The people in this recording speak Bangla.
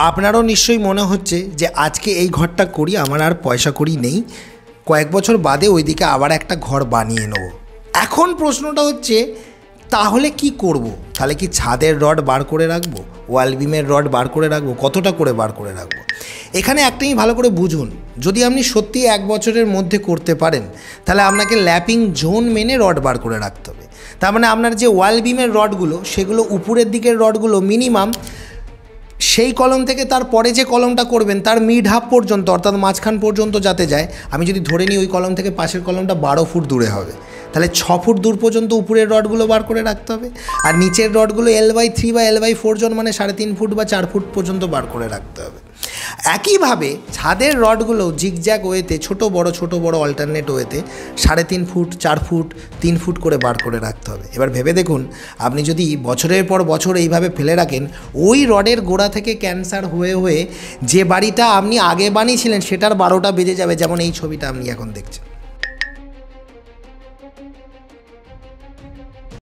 আপনারও নিশ্চয়ই মনে হচ্ছে যে আজকে এই ঘরটা করি, আমার আর পয়সা কড়ি নেই, কয়েক বছর বাদে ওইদিকে আবার একটা ঘর বানিয়ে নেব। এখন প্রশ্নটা হচ্ছে তাহলে কি করব? তাহলে কি ছাদের রড বার করে রাখবো, ওয়াল বিমের রড বার করে রাখবো, কতটা করে বার করে রাখবো? এখানে একটাই ভালো করে বুঝুন, যদি আপনি সত্যি 1 বছরের মধ্যে করতে পারেন তাহলে আপনাকে ল্যাপিং জোন মেনে রড বার করে রাখতে হবে। তার মানে আপনার যে ওয়াল বিমের রডগুলো, সেগুলো উপরের দিকের রডগুলো মিনিমাম সেই কলম থেকে তার পরে যে কলমটা করবেন তার মিড হাফ পর্যন্ত, অর্থাৎ মাঝখান পর্যন্ত যাতে যায়। আমি যদি ধরে নিই ওই কলম থেকে পাশের কলমটা 12 ফুট দূরে হবে, তাহলে 6 ফুট দূর পর্যন্ত উপরের রডগুলো বার করে রাখতে হবে। আর নিচের রডগুলো L/3 বা L/4 জন, মানে 3.5 ফুট বা 4 ফুট পর্যন্ত বার করে রাখতে হবে। একইভাবে ছাদের রডগুলো জিগজ্যাগ ওয়েতে, ছোট বড় অল্টারনেট ওয়েতে 3.5 ফুট, 4 ফুট, 3 ফুট করে বার করে রাখতে হবে। এবার ভেবে দেখুন, আপনি যদি বছরের পর বছর এইভাবে ফেলে রাখেন, ওই রডের গোড়া থেকে ক্যান্সার হয়ে হয়ে যে বাড়িটা আপনি আগে বানিয়েছিলেন সেটার 12টা বেজে যাবে, যেমন এই ছবিটা আপনি এখন দেখছেন।